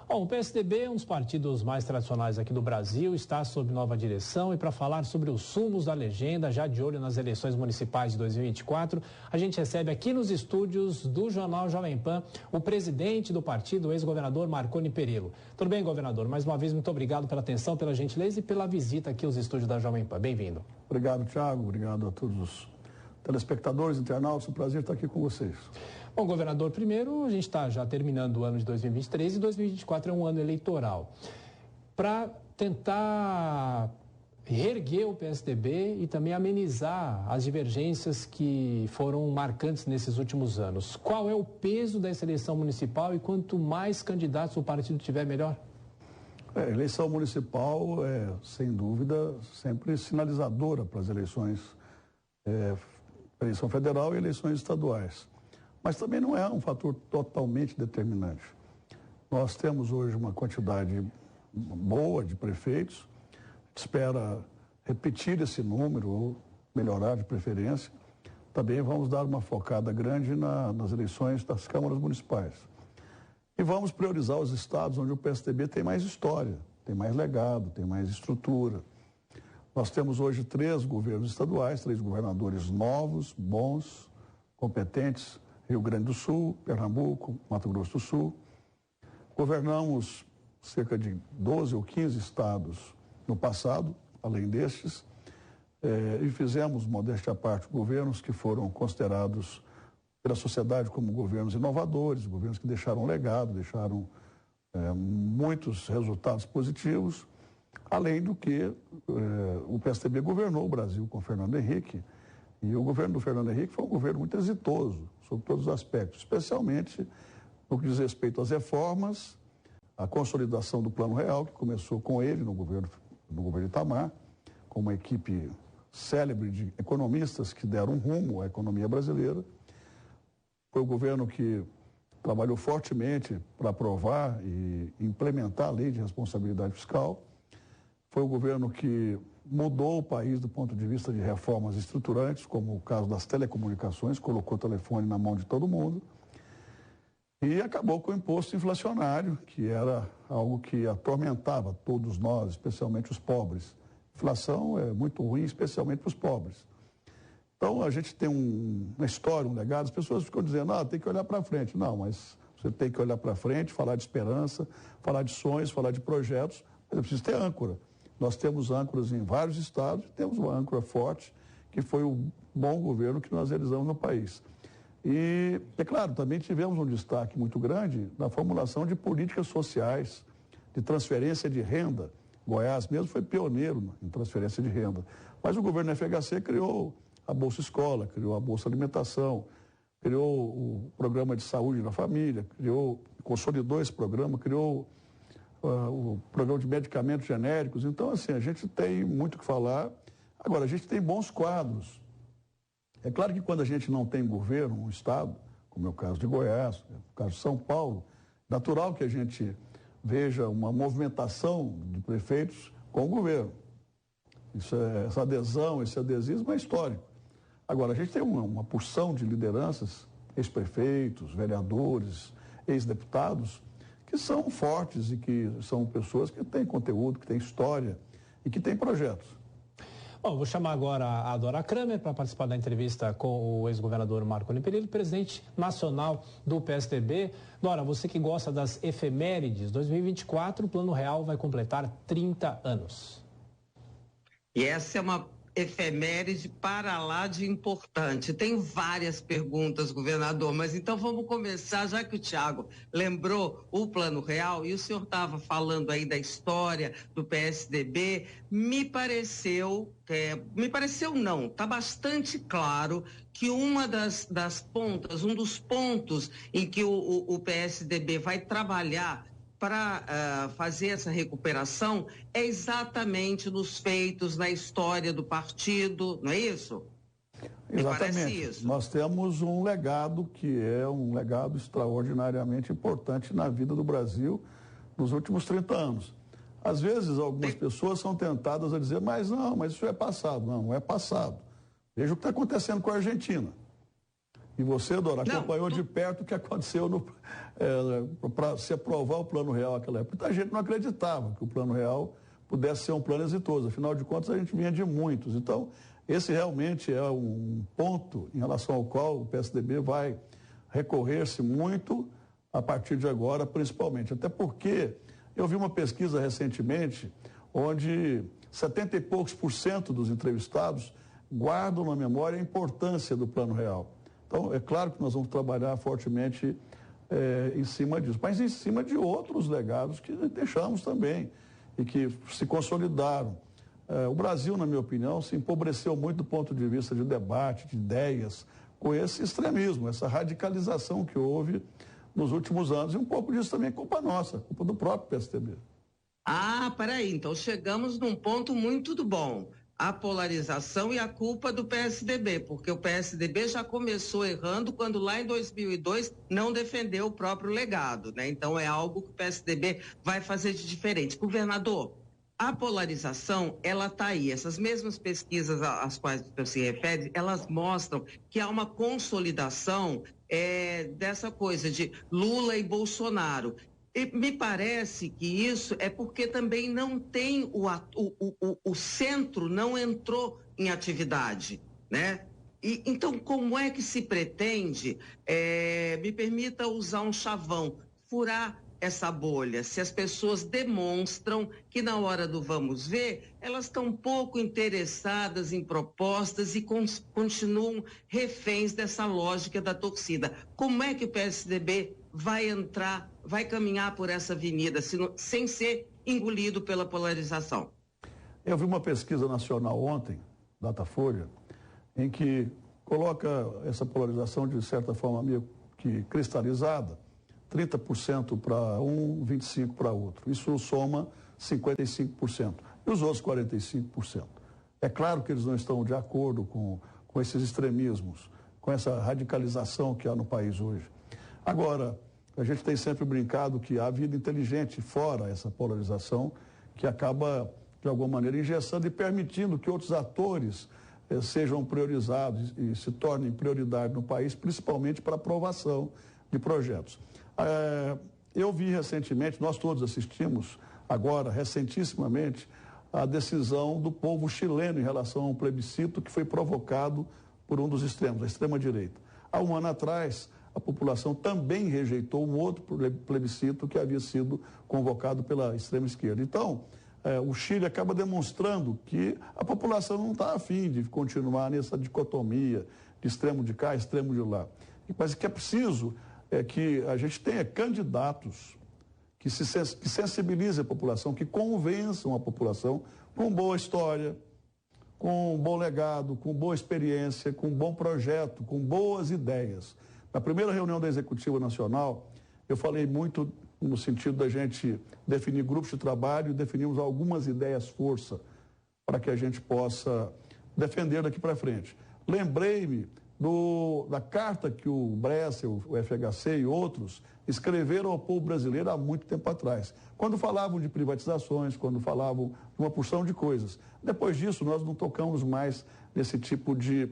Bom, o PSDB é um dos partidos mais tradicionais aqui do Brasil, está sob nova direção e para falar sobre os sumos da legenda, já de olho nas eleições municipais de 2024, a gente recebe aqui nos estúdios do Jornal Jovem Pan o presidente do partido, o ex-governador Marconi Perillo. Tudo bem, governador? Mais uma vez, muito obrigado pela atenção, pela gentileza e pela visita aqui aos estúdios da Jovem Pan. Bem-vindo. Obrigado, Thiago. Obrigado a todos os telespectadores, internautas. É um prazer estar aqui com vocês. Bom, governador, primeiro a gente está já terminando o ano de 2023 e 2024 é um ano eleitoral. Para tentar reerguer o PSDB e também amenizar as divergências que foram marcantes nesses últimos anos, qual é o peso dessa eleição municipal e quanto mais candidatos o partido tiver, melhor? Eleição municipal é, sem dúvida, sempre sinalizadora para as eleições, eleição federal e eleições estaduais. Mas também não é um fator totalmente determinante. Nós temos hoje uma quantidade boa de prefeitos, espera repetir esse número, ou melhorar de preferência. Também vamos dar uma focada grande nas eleições das câmaras municipais. E vamos priorizar os estados onde o PSDB tem mais história, tem mais legado, tem mais estrutura. Nós temos hoje 3 governos estaduais, 3 governadores novos, bons, competentes, Rio Grande do Sul, Pernambuco, Mato Grosso do Sul. Governamos cerca de 12 ou 15 estados no passado, além destes, e fizemos, modéstia à parte, governos que foram considerados pela sociedade como governos inovadores, governos que deixaram legado, deixaram muitos resultados positivos, além do que o PSDB governou o Brasil com Fernando Henrique, e o governo do Fernando Henrique foi um governo muito exitoso, sob todos os aspectos, especialmente no que diz respeito às reformas, a consolidação do Plano Real, que começou com ele no governo Itamar, com uma equipe célebre de economistas que deram rumo à economia brasileira. Foi o governo que trabalhou fortemente para aprovar e implementar a lei de responsabilidade fiscal. Foi o governo que mudou o país do ponto de vista de reformas estruturantes, como o caso das telecomunicações, colocou o telefone na mão de todo mundo. E acabou com o imposto inflacionário, que era algo que atormentava todos nós, especialmente os pobres. Inflação é muito ruim, especialmente para os pobres. Então, a gente tem uma história, um legado. As pessoas ficam dizendo, tem que olhar para frente. Não, mas você tem que olhar para frente, falar de esperança, falar de sonhos, falar de projetos, mas é preciso ter âncora. Nós temos âncoras em vários estados, temos uma âncora forte, que foi o bom governo que nós realizamos no país. E, é claro, também tivemos um destaque muito grande na formulação de políticas sociais, de transferência de renda. Goiás mesmo foi pioneiro em transferência de renda. Mas o governo FHC criou a Bolsa Escola, criou a Bolsa Alimentação, criou o Programa de Saúde na Família, consolidou esse programa, criou o Programa de Medicamentos Genéricos. Então, assim, a gente tem muito o que falar. Agora, a gente tem bons quadros. É claro que quando a gente não tem governo, um estado, como é o caso de Goiás, o caso de São Paulo, natural que a gente veja uma movimentação de prefeitos com o governo. Essa adesão, esse adesismo é histórico. Agora, a gente tem uma porção de lideranças, ex-prefeitos, vereadores, ex-deputados, que são fortes e que são pessoas que têm conteúdo, que têm história e que têm projetos. Bom, vou chamar agora a Dora Kramer para participar da entrevista com o ex-governador Marconi Perillo, presidente nacional do PSDB. Dora, você que gosta das efemérides, 2024 o Plano Real vai completar 30 anos. E essa é uma efeméride para lá de importante. Tem várias perguntas, governador, mas então vamos começar, já que o Thiago lembrou o Plano Real e o senhor estava falando aí da história do PSDB, me pareceu não, está bastante claro que uma das pontas, um dos pontos em que o PSDB vai trabalhar para fazer essa recuperação é exatamente nos feitos, na história do partido, não é isso? Exatamente. Isso. Nós temos um legado que é um legado extraordinariamente importante na vida do Brasil nos últimos 30 anos. Às vezes, algumas pessoas são tentadas a dizer, mas isso é passado. Não é passado. Veja o que está acontecendo com a Argentina. E você, Dora, acompanhou de perto o que aconteceu para se aprovar o Plano Real naquela época. Muita gente não acreditava que o Plano Real pudesse ser um plano exitoso. Afinal de contas, a gente vinha de muitos. Então, esse realmente é um ponto em relação ao qual o PSDB vai recorrer-se muito a partir de agora, principalmente. Até porque eu vi uma pesquisa recentemente onde 70 e poucos % dos entrevistados guardam na memória a importância do Plano Real. Então, é claro que nós vamos trabalhar fortemente em cima disso, mas em cima de outros legados que deixamos também e que se consolidaram. O Brasil, na minha opinião, se empobreceu muito do ponto de vista de debate, de ideias, com esse extremismo, essa radicalização que houve nos últimos anos. E um pouco disso também é culpa nossa, culpa do próprio PSDB. Peraí, então chegamos num ponto muito bom. A polarização e a culpa do PSDB, porque o PSDB já começou errando quando lá em 2002 não defendeu o próprio legado, né? Então é algo que o PSDB vai fazer de diferente. Governador, a polarização, ela está aí. Essas mesmas pesquisas às quais você se refere, elas mostram que há uma consolidação dessa coisa de Lula e Bolsonaro. E me parece que isso é porque também não tem o centro não entrou em atividade, né? E, então, como é que se pretende, me permita usar um chavão, furar essa bolha, se as pessoas demonstram que na hora do vamos ver, elas estão pouco interessadas em propostas e continuam reféns dessa lógica da torcida. Como é que o PSDB vai entrar, vai caminhar por essa avenida sem ser engolido pela polarização? Eu vi uma pesquisa nacional ontem, Datafolha, em que coloca essa polarização de certa forma meio que cristalizada, 30% para um, 25% para outro. Isso soma 55%. E os outros 45%. É claro que eles não estão de acordo com esses extremismos, com essa radicalização que há no país hoje. Agora, a gente tem sempre brincado que há vida inteligente fora essa polarização, que acaba, de alguma maneira, engessando e permitindo que outros atores sejam priorizados e se tornem prioridade no país, principalmente para aprovação de projetos. Eu vi recentemente, nós todos assistimos agora, recentissimamente, a decisão do povo chileno em relação a um plebiscito que foi provocado por um dos extremos, a extrema-direita. Há um ano atrás, a população também rejeitou um outro plebiscito que havia sido convocado pela extrema-esquerda. Então, o Chile acaba demonstrando que a população não está afim de continuar nessa dicotomia de extremo de cá, extremo de lá. Mas que é preciso que a gente tenha candidatos que sensibilizem a população, que convençam a população com boa história, com um bom legado, com boa experiência, com um bom projeto, com boas ideias. Na primeira reunião da Executiva Nacional, eu falei muito no sentido da gente definir grupos de trabalho e definirmos algumas ideias força para que a gente possa defender daqui para frente. Lembrei-me da carta que o Bresser, o FHC e outros escreveram ao povo brasileiro há muito tempo atrás, quando falavam de privatizações, quando falavam de uma porção de coisas. Depois disso, nós não tocamos mais nesse tipo de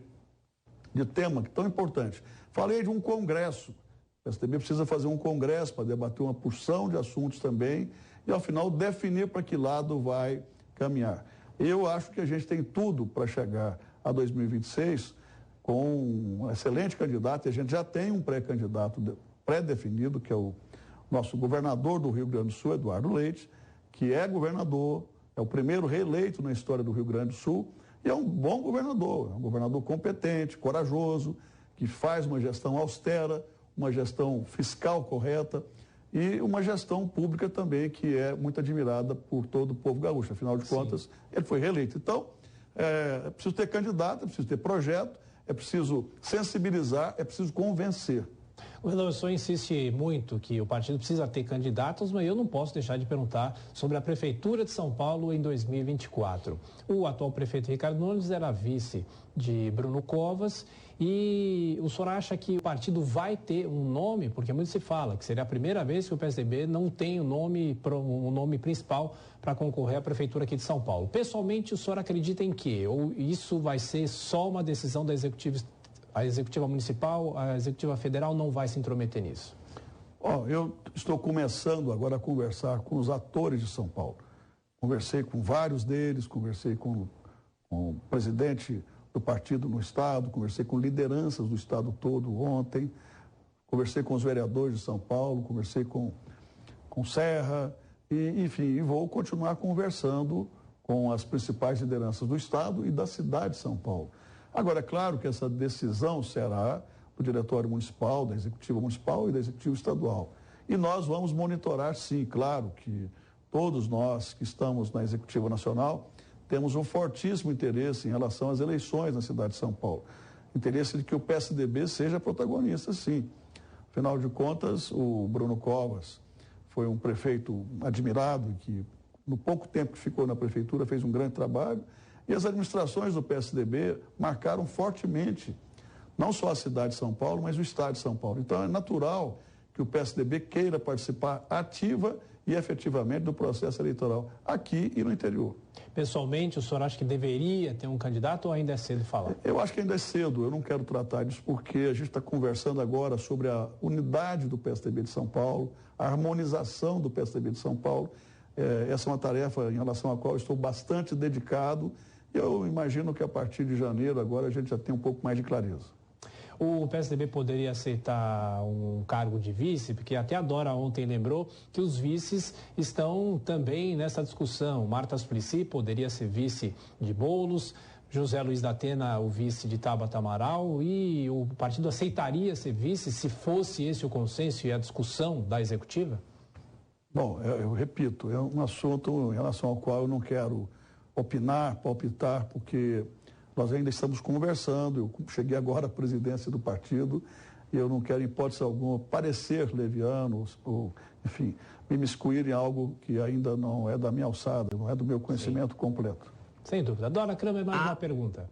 tema tão importante. Falei de um congresso. O PSDB precisa fazer um congresso para debater uma porção de assuntos também e, ao final, definir para que lado vai caminhar. Eu acho que a gente tem tudo para chegar a 2026 com um excelente candidato, e a gente já tem um pré-candidato pré-definido, que é o nosso governador do Rio Grande do Sul, Eduardo Leite, que é governador, é o primeiro reeleito na história do Rio Grande do Sul, e é um bom governador, é um governador competente, corajoso, que faz uma gestão austera, uma gestão fiscal correta e uma gestão pública também que é muito admirada por todo o povo gaúcho. Afinal de contas, ele foi reeleito. Então, é preciso ter candidato, é preciso ter projeto, é preciso sensibilizar, é preciso convencer. Governador, o senhor insiste muito que o partido precisa ter candidatos, mas eu não posso deixar de perguntar sobre a Prefeitura de São Paulo em 2024. O atual prefeito Ricardo Nunes era vice de Bruno Covas e o senhor acha que o partido vai ter um nome? Porque muito se fala que seria a primeira vez que o PSDB não tem um nome principal para concorrer à Prefeitura aqui de São Paulo. Pessoalmente, o senhor acredita em quê? Ou isso vai ser só uma decisão da Executiva A executiva municipal, a executiva federal não vai se intrometer nisso? Eu estou começando agora a conversar com os atores de São Paulo. Conversei com vários deles, conversei com o presidente do partido no estado, conversei com lideranças do estado todo ontem, conversei com os vereadores de São Paulo, conversei com Serra, e vou continuar conversando com as principais lideranças do estado e da cidade de São Paulo. Agora, é claro que essa decisão será do diretório municipal, da executiva municipal e da executiva estadual. E nós vamos monitorar, sim, claro que todos nós que estamos na executiva nacional temos um fortíssimo interesse em relação às eleições na cidade de São Paulo. Interesse de que o PSDB seja protagonista, sim. Afinal de contas, o Bruno Covas foi um prefeito admirado que, no pouco tempo que ficou na prefeitura, fez um grande trabalho. E as administrações do PSDB marcaram fortemente, não só a cidade de São Paulo, mas o estado de São Paulo. Então, é natural que o PSDB queira participar ativa e efetivamente do processo eleitoral, aqui e no interior. Pessoalmente, o senhor acha que deveria ter um candidato ou ainda é cedo falar? Eu acho que ainda é cedo, eu não quero tratar disso porque a gente está conversando agora sobre a unidade do PSDB de São Paulo, a harmonização do PSDB de São Paulo. Essa é uma tarefa em relação à qual eu estou bastante dedicado. Eu imagino que a partir de janeiro agora a gente já tem um pouco mais de clareza. O PSDB poderia aceitar um cargo de vice, porque até a Dora ontem lembrou que os vices estão também nessa discussão. Marta Suplicy poderia ser vice de Boulos, José Luiz da Atena o vice de Tabata Amaral, e o partido aceitaria ser vice se fosse esse o consenso e a discussão da executiva? Bom, eu repito, é um assunto em relação ao qual eu não quero opinar, palpitar, porque nós ainda estamos conversando. Eu cheguei agora à presidência do partido e eu não quero, em hipótese alguma, parecer leviano ou, enfim, me imiscuir em algo que ainda não é da minha alçada, não é do meu conhecimento completo. Sem dúvida. Dora Kramer, mais uma pergunta.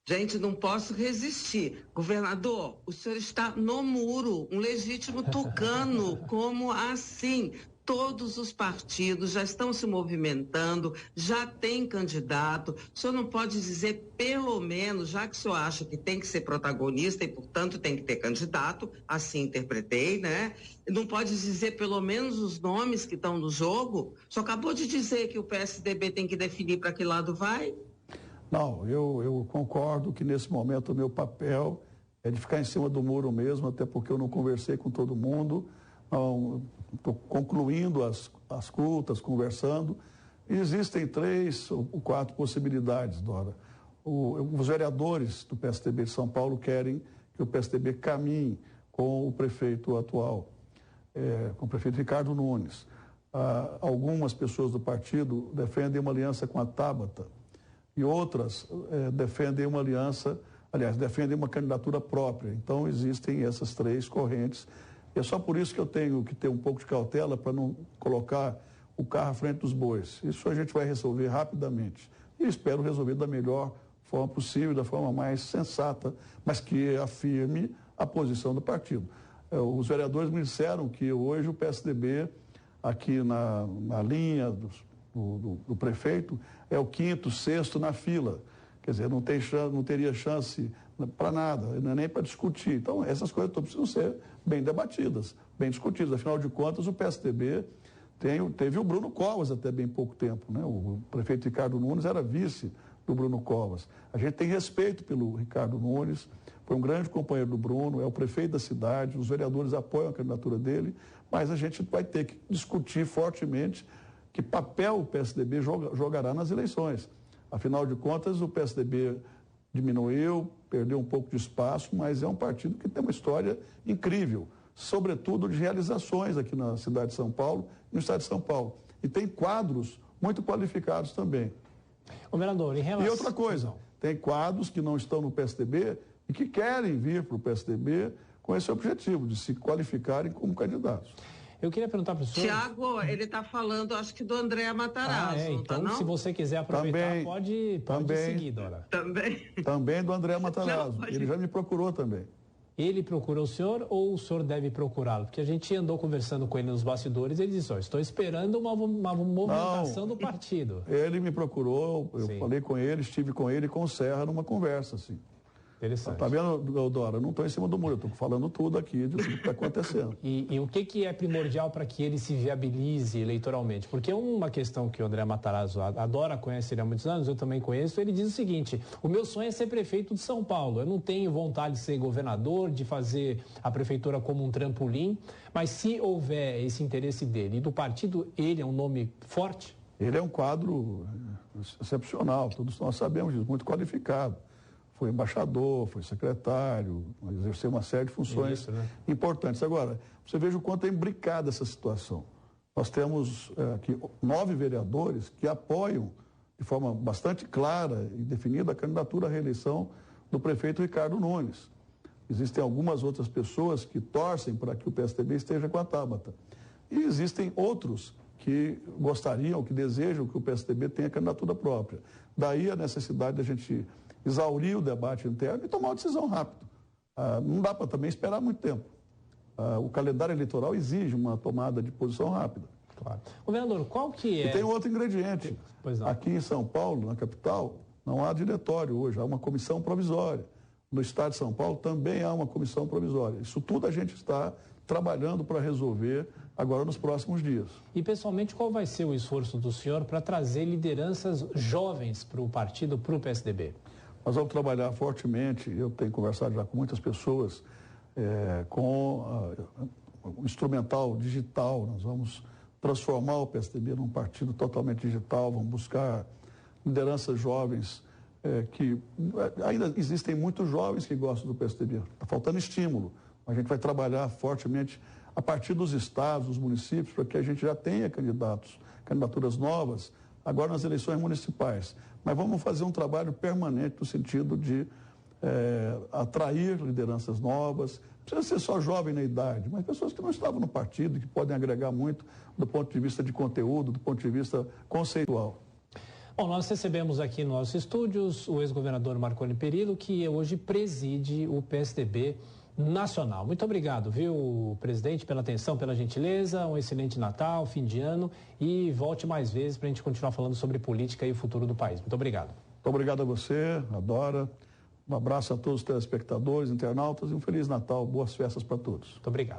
Gente, não posso resistir. Governador, o senhor está no muro, um legítimo tucano. Como assim? Todos os partidos já estão se movimentando, já tem candidato. O senhor não pode dizer, pelo menos, já que o senhor acha que tem que ser protagonista e, portanto, tem que ter candidato, assim interpretei, né? Não pode dizer, pelo menos, os nomes que estão no jogo? O senhor acabou de dizer que o PSDB tem que definir para que lado vai? Não, eu concordo que nesse momento o meu papel é de ficar em cima do muro mesmo, até porque eu não conversei com todo mundo, estou concluindo as escutas, conversando. E existem 3 ou 4 possibilidades, Dora. Os vereadores do PSDB de São Paulo querem que o PSDB caminhe com o prefeito atual, com o prefeito Ricardo Nunes. Algumas pessoas do partido defendem uma aliança com a Tabata e outras defendem uma aliança, aliás, defendem uma candidatura própria. Então, existem essas 3 correntes. E é só por isso que eu tenho que ter um pouco de cautela para não colocar o carro à frente dos bois. Isso a gente vai resolver rapidamente. E espero resolver da melhor forma possível, da forma mais sensata, mas que afirme a posição do partido. Os vereadores me disseram que hoje o PSDB, aqui na linha do prefeito, é o 5º, 6º na fila. Quer dizer, não teria chance para nada, nem para discutir. Então, essas coisas precisam ser bem debatidas, bem discutidas. Afinal de contas, o PSDB teve o Bruno Covas até bem pouco tempo, né? O prefeito Ricardo Nunes era vice do Bruno Covas. A gente tem respeito pelo Ricardo Nunes, foi um grande companheiro do Bruno, é o prefeito da cidade, os vereadores apoiam a candidatura dele, mas a gente vai ter que discutir fortemente que papel o PSDB jogará nas eleições. Afinal de contas, o PSDB diminuiu, perdeu um pouco de espaço, mas é um partido que tem uma história incrível, sobretudo de realizações aqui na cidade de São Paulo e no estado de São Paulo. E tem quadros muito qualificados também. Governador, em relação... E outra coisa, tem quadros que não estão no PSDB e que querem vir para o PSDB com esse objetivo, de se qualificarem como candidatos. Eu queria perguntar para o senhor... Tiago, ele está falando, acho que do André Matarazzo. Então, tá, se você quiser aproveitar, pode seguir, Dora. Também do André Matarazzo. Ele já me procurou também. Ele procurou o senhor ou o senhor deve procurá-lo? Porque a gente andou conversando com ele nos bastidores e ele disse, estou esperando uma movimentação do partido. Ele me procurou, eu falei com ele, estive com ele e com o Serra numa conversa, assim. Interessante. Tá vendo, Eudora? Eu não estou em cima do muro, eu estou falando tudo aqui de tudo que está acontecendo. E o que é primordial para que ele se viabilize eleitoralmente? Porque uma questão que o André Matarazzo adora, conhece ele há muitos anos, eu também conheço, ele diz o seguinte: o meu sonho é ser prefeito de São Paulo. Eu não tenho vontade de ser governador, de fazer a prefeitura como um trampolim, mas se houver esse interesse dele e do partido, ele é um nome forte? Ele é um quadro excepcional, todos nós sabemos disso, muito qualificado. Foi embaixador, foi secretário, exerceu uma série de funções importantes. Agora, você veja o quanto é imbricada essa situação. Nós temos aqui 9 vereadores que apoiam de forma bastante clara e definida a candidatura à reeleição do prefeito Ricardo Nunes. Existem algumas outras pessoas que torcem para que o PSDB esteja com a Tabata. E existem outros que gostariam, que desejam que o PSDB tenha candidatura própria. Daí a necessidade da gente exaurir o debate interno e tomar uma decisão rápida. Não dá para também esperar muito tempo. O calendário eleitoral exige uma tomada de posição rápida. Claro. Governador, qual que é... E tem outro ingrediente. Pois não. Aqui em São Paulo, na capital, não há diretório hoje, há uma comissão provisória. No estado de São Paulo também há uma comissão provisória. Isso tudo a gente está trabalhando para resolver agora nos próximos dias. E, pessoalmente, qual vai ser o esforço do senhor para trazer lideranças jovens para o partido, para o PSDB? Nós vamos trabalhar fortemente, eu tenho conversado já com muitas pessoas, com o instrumental digital. Nós vamos transformar o PSDB num partido totalmente digital, vamos buscar lideranças jovens, que ainda existem muitos jovens que gostam do PSDB. Está faltando estímulo. A gente vai trabalhar fortemente a partir dos estados, dos municípios, para que a gente já tenha candidaturas novas, agora nas eleições municipais. Mas vamos fazer um trabalho permanente no sentido de atrair lideranças novas. Não precisa ser só jovem na idade, mas pessoas que não estavam no partido, que podem agregar muito do ponto de vista de conteúdo, do ponto de vista conceitual. Bom, nós recebemos aqui nos nossos estúdios o ex-governador Marconi Perillo, que hoje preside o PSDB nacional. Muito obrigado, viu, presidente, pela atenção, pela gentileza, um excelente Natal, fim de ano e volte mais vezes para a gente continuar falando sobre política e o futuro do país. Muito obrigado. Muito obrigado a você, Adora. Um abraço a todos os telespectadores, internautas e um Feliz Natal, boas festas para todos. Muito obrigado.